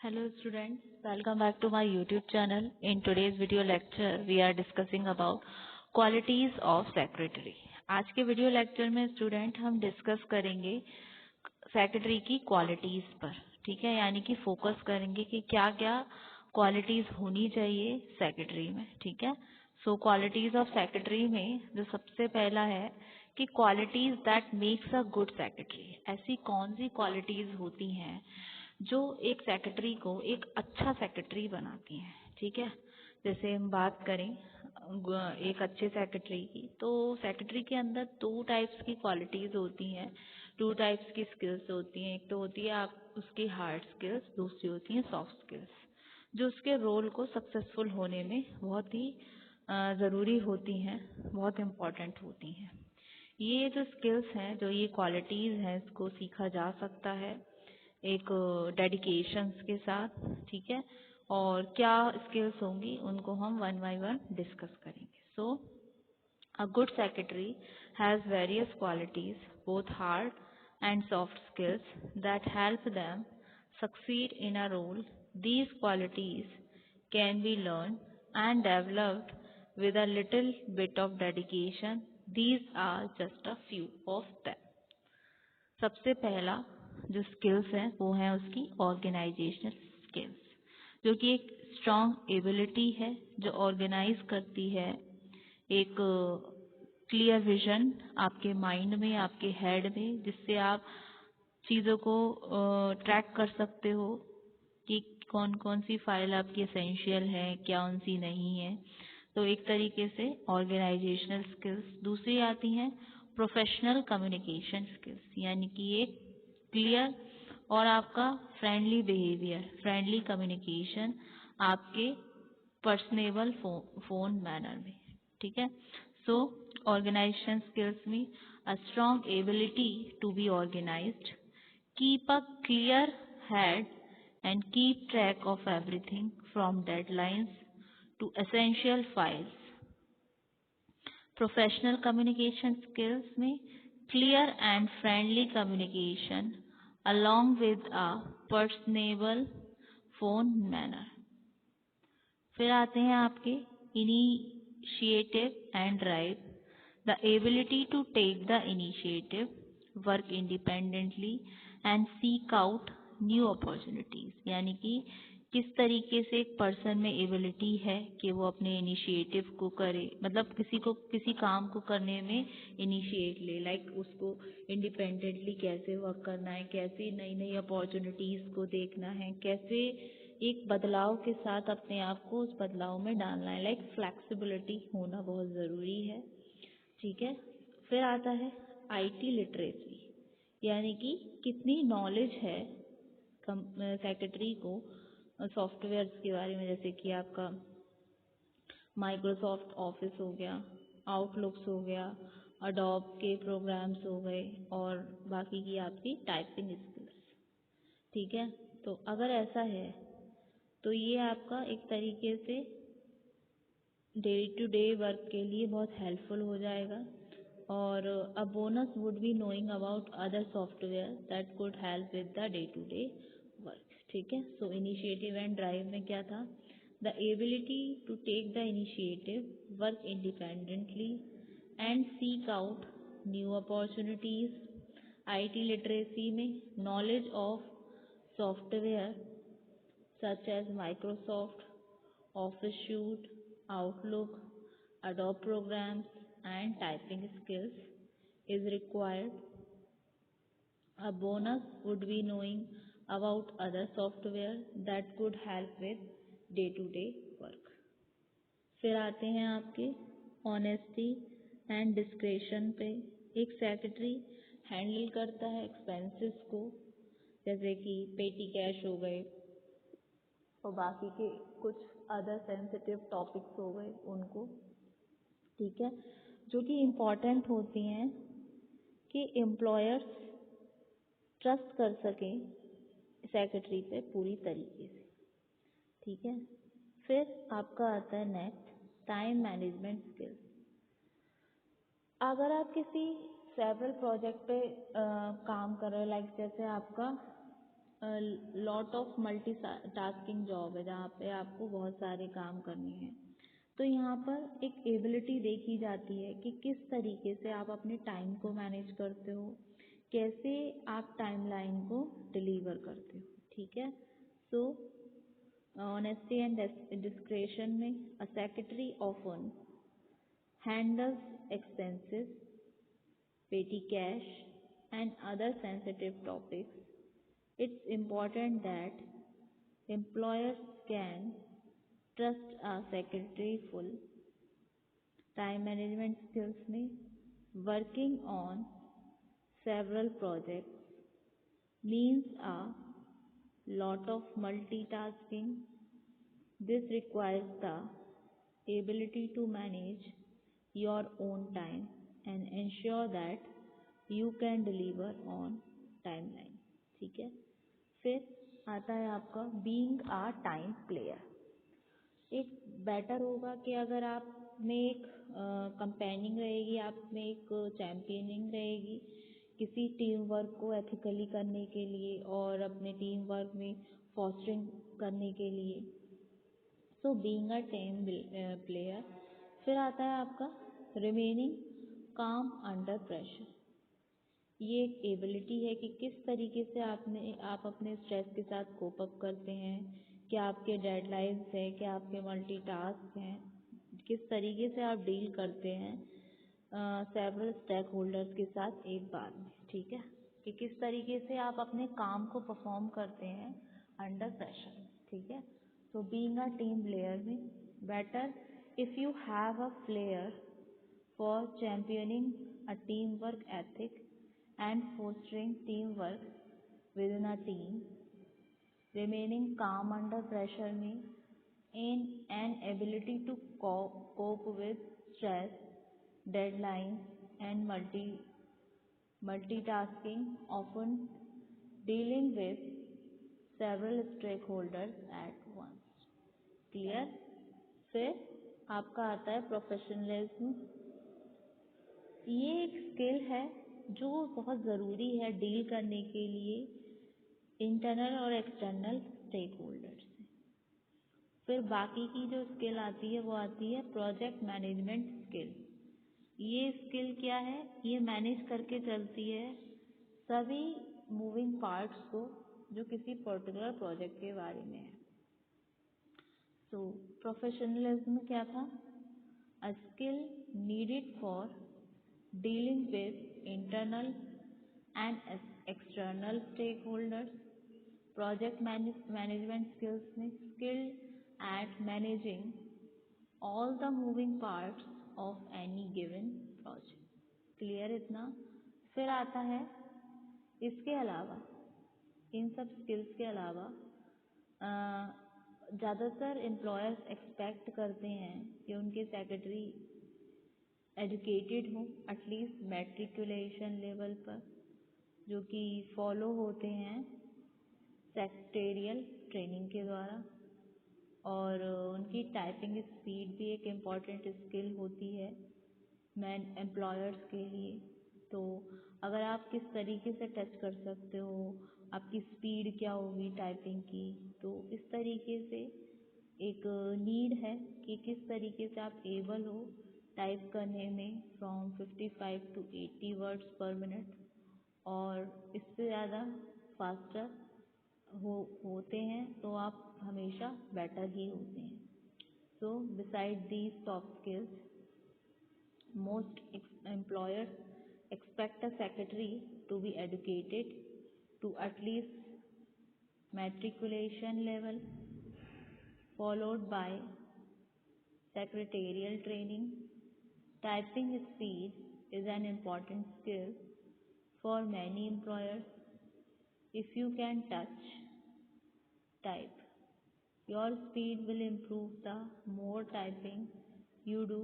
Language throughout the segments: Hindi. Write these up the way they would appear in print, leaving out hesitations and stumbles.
Hello students, welcome back to my YouTube channel. In today's video lecture, we are discussing about qualities of secretary. आज के वीडियो लेक्चर में स्टूडेंट हम डिस्कस करेंगे सेक्रेटरी की क्वालिटीज पर, ठीक है, यानी कि फोकस करेंगे कि क्या क्या क्वालिटीज होनी चाहिए सेक्रेटरी में, ठीक है। सो क्वालिटीज ऑफ सेक्रेटरी में जो सबसे पहला है कि qualities that makes a good secretary. ऐसी कौन सी क्वालिटीज होती हैं जो एक सेक्रेटरी को एक अच्छा सेक्रेटरी बनाती हैं, ठीक है। जैसे हम बात करें एक अच्छे सेक्रेटरी की, तो सेक्रेटरी के अंदर दो टाइप्स की क्वालिटीज होती हैं, टू टाइप्स की स्किल्स होती हैं। एक तो होती है आप उसकी हार्ड स्किल्स, दूसरी होती है सॉफ्ट स्किल्स, जो उसके रोल को सक्सेसफुल होने में बहुत ही ज़रूरी होती हैं, बहुत इम्पॉर्टेंट होती हैं। ये जो स्किल्स हैं, जो ये क्वालिटीज़ हैं, इसको सीखा जा सकता है एक डेडिकेशंस के साथ, ठीक है। और क्या स्किल्स होंगी उनको हम वन बाय वन डिस्कस करेंगे। सो a good secretary has various qualities, both hard and soft skills, that help them succeed in a role. These qualities can be learned and developed with a little bit of dedication. These are just a few of them. सबसे पहला जो स्किल्स है वो है उसकी ऑर्गेनाइजेशनल स्किल्स, जो कि एक स्ट्रॉन्ग एबिलिटी है जो ऑर्गेनाइज करती है एक क्लियर विजन आपके माइंड में, आपके हेड में, जिससे आप चीज़ों को ट्रैक कर सकते हो कि कौन कौन सी फाइल आपकी एसेंशियल है, क्या कौन सी नहीं है। तो एक तरीके से ऑर्गेनाइजेशनल स्किल्स। दूसरी आती हैं प्रोफेशनल कम्युनिकेशन स्किल्स, यानी कि एक क्लियर और आपका फ्रेंडली बिहेवियर, फ्रेंडली कम्युनिकेशन आपके पर्सनेबल फोन मैनर में, ठीक है। सो ऑर्गेनाइजेशन स्किल्स में a strong ability to be organised, keep a clear head and keep track of everything from deadlines to essential files. Professional communication skills में clear and friendly communication along with a personable phone manner. फिर आते हैं आपके initiative and drive, the ability to take the initiative, work independently and seek out new opportunities, यानी कि किस तरीके से एक पर्सन में एबिलिटी है कि वो अपने इनिशिएटिव को करे, मतलब किसी काम को करने में इनिशिएट ले, लाइक उसको इंडिपेंडेंटली कैसे वर्क करना है, कैसे नई नई अपॉर्चुनिटीज को देखना है, कैसे एक बदलाव के साथ अपने आप को उस बदलाव में डालना है, लाइक फ्लेक्सिबिलिटी होना बहुत ज़रूरी है, ठीक है। फिर आता है आईटी लिटरेसी, यानी कि कितनी नॉलेज है सेक्रेटरी को सॉफ्टवेयर्स के बारे में, जैसे कि आपका माइक्रोसॉफ्ट ऑफिस हो गया, आउटलुक्स हो गया, अडोब के प्रोग्राम्स हो गए, और बाकी की आपकी टाइपिंग स्किल्स, ठीक है। तो अगर ऐसा है तो ये आपका एक तरीके से डे टू डे वर्क के लिए बहुत हेल्पफुल हो जाएगा। और a bonus would be knowing about other software that could help with the day to day work, ठीक है। सो इनिशिएटिव एंड ड्राइव में क्या था, the ability to take the initiative, work independently and seek out new opportunities. IT literacy में knowledge of software such as Microsoft, Office Suite, Outlook, Adobe programs, and typing skills is required. A bonus would be knowing about other software that could help with day-to-day work. फिर आते हैं आपके ऑनेस्टी एंड डिस्क्रेशन पे। एक सेक्रेटरी हैंडल करता है एक्सपेंसेस को, जैसे कि पेटी कैश हो गए और बाकी के कुछ अदर सेंसिटिव टॉपिक्स हो गए उनको, ठीक है, जो कि इम्पॉर्टेंट होती हैं कि एम्प्लॉयर्स ट्रस्ट कर सकें सेक्रेटरी पे पूरी तरीके से, ठीक है। फिर आपका आता है नेक्स्ट टाइम मैनेजमेंट स्किल्स। अगर आप किसी सेवरल प्रोजेक्ट पे काम कर रहे हो, लाइक जैसे आपका lot of multi tasking job है जहाँ पे आपको बहुत सारे काम करने हैं। तो यहाँ पर एक एबिलिटी देखी जाती है कि किस तरीके से आप अपने टाइम को मैनेज करते हो, कैसे आप टाइमलाइन को डिलीवर करते हो। ठीक है। सो ऑनेस्टी एंड डिस्क्रेशन में अ secretary often handles expenses, petty cash, and other sensitive topics. It's important that employers can trust a secretary full time management skills में working on several projects means a lot of multitasking. This requires the ability to manage your own time and ensure that you can deliver on timeline। ठीक है। फिर आता है आपका बीइंग अ टाइम प्लेयर। एक बेटर होगा कि अगर आप में एक कंपेनिंग रहेगी, आप में एक चैम्पियनिंग रहेगी किसी टीम वर्क को एथिकली करने के लिए और अपने टीम वर्क में फॉस्टरिंग करने के लिए। सो बीइंग अ टीम प्लेयर। फिर आता है आपका रिमेनिंग काम अंडर प्रेशर। ये एक एबिलिटी है कि किस तरीके से आप अपने स्ट्रेस के साथ कोप अप करते हैं, क्या आपके डेडलाइंस है, क्या आपके मल्टीटास्क हैं, किस तरीके से आप डील करते हैं सेवरल स्टेक होल्डर्स के साथ एक बार में। ठीक है, कि किस तरीके से आप अपने काम को परफॉर्म करते हैं अंडर प्रेशर। ठीक है। So being a team player में better if you have a flair for championing a teamwork ethic and fostering teamwork within a team, remaining calm under pressure में in an ability to cope with stress, deadlines and multitasking, often dealing with several stakeholders at once। Clear. फिर आपका आता है प्रोफेशनलिज्म। ये एक स्किल है जो बहुत ज़रूरी है डील करने के लिए इंटरनल और एक्सटर्नल स्टेक होल्डर्स से। फिर बाकी की जो स्किल आती है वो आती है प्रोजेक्ट मैनेजमेंट स्किल। ये स्किल क्या है? ये मैनेज करके चलती है सभी मूविंग पार्ट्स को जो किसी पर्टिकुलर प्रोजेक्ट के बारे में है। तो प्रोफेशनलिज्म क्या था? A skill needed for dealing with internal and external stakeholders। project management skills में skilled at managing all the moving parts of any given project। Clear इतना। फिर आता है इसके अलावा, इन सब स्किल्स के अलावा ज़्यादातर एम्प्लॉयर्स एक्सपेक्ट करते हैं कि उनके सेक्रेटरी एजुकेटेड हो एटलीस्ट मैट्रिकुलेशन लेवल पर, जो कि फॉलो होते हैं सेक्रेटेरियल ट्रेनिंग के द्वारा। और उनकी टाइपिंग स्पीड भी एक इम्पॉर्टेंट स्किल होती है एम्प्लॉयर्स के लिए। तो अगर आप किस तरीके से टच कर सकते हो, आपकी स्पीड क्या होगी टाइपिंग की, तो इस तरीके से एक नीड है कि किस तरीके से आप एबल हो टाइप करने में फ्रॉम 55 to 80 वर्ड्स पर मिनट, और इससे ज़्यादा फास्टर होते हैं तो आप हमेशा बेटर ही होते हैं। So beside these top skills, most employers expect a secretary to be educated to at least matriculation level, followed by secretarial training। Typing speed is an important skill for many employers। If you can type, your speed will improve the more typing you do।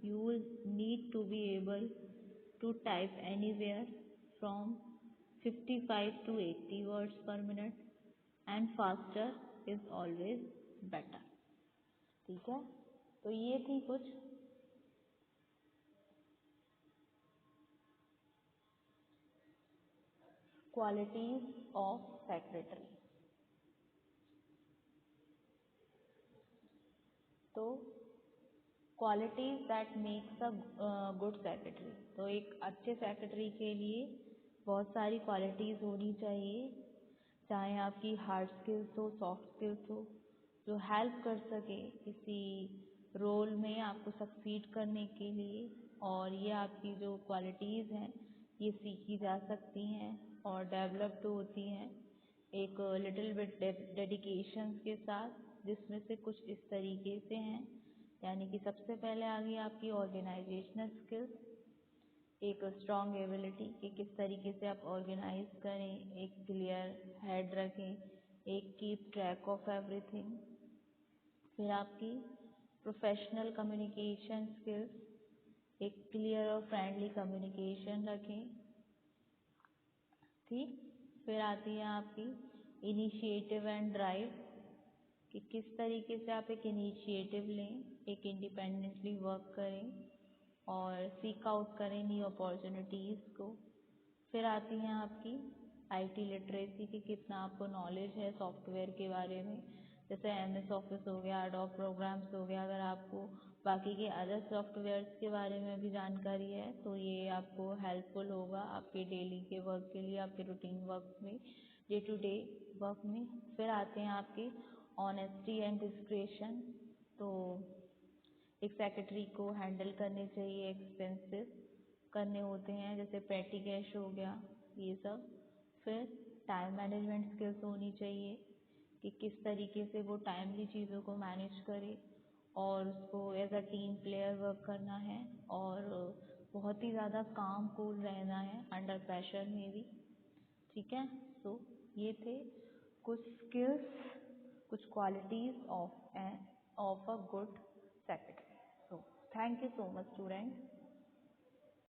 You will need to be able to type anywhere from 55 to 80 words per minute, and faster is always better। ठीक है। तो ये थी कुछ क्वालिटीज ऑफ सेक्रेटरी। तो qualities that makes a good secretary. तो एक अच्छे सेक्रेटरी के लिए बहुत सारी क्वालिटीज होनी चाहिए, चाहे आपकी हार्ड स्किल्स हो, सॉफ्ट स्किल्स हो, जो हेल्प कर सके किसी रोल में आपको सक्सीड करने के लिए। और ये आपकी जो क्वालिटीज़ हैं ये सीखी जा सकती हैं और डेवलप्ड होती हैं एक लिटिल बिट डेडिकेशन के साथ, जिसमें से कुछ इस तरीके से हैं। यानी कि सबसे पहले आ गई आपकी ऑर्गेनाइजेशनल स्किल्स, एक स्ट्रॉन्ग एबिलिटी कि किस तरीके से आप ऑर्गेनाइज करें, एक क्लियर हेड रखें, एक कीप ट्रैक ऑफ एवरीथिंग। फिर आपकी प्रोफेशनल कम्युनिकेशन स्किल्स, एक क्लियर और फ्रेंडली कम्युनिकेशन रखें, ठीक। फिर आती है आपकी इनिशिएटिव एंड ड्राइव कि किस तरीके से आप एक इनिशिएटिव लें, एक इंडिपेंडेंटली वर्क करें और सीक आउट करें न्यू अपॉर्चुनिटीज़ को। फिर आती हैं आपकी आईटी लिटरेसी कि कितना आपको नॉलेज है सॉफ्टवेयर के बारे में, जैसे एमएस ऑफिस हो गया, एडोब प्रोग्राम्स हो गया। अगर आपको बाकी के अदर सॉफ्टवेयर्स के बारे में भी जानकारी है तो ये आपको हेल्पफुल होगा आपके डेली के वर्क के लिए, आपके रूटीन वर्क में, डे टू डे वर्क में। फिर आते हैं आपके ऑनेस्टी एंड डिस्क्रेशन। तो एक सेक्रेटरी को हैंडल करने चाहिए एक्सपेंसेस करने होते हैं, जैसे पेटी कैश हो गया, ये सब। फिर टाइम मैनेजमेंट स्किल्स होनी चाहिए कि किस तरीके से वो टाइमली चीज़ों को मैनेज करे और उसको as a team player work करना है और बहुत ही ज़्यादा काम कूल रहना है अंडर प्रेशर में भी, ठीक है। सो ये थे कुछ स्किल्स, कुछ qualities of a good secretary. So thank you so much student.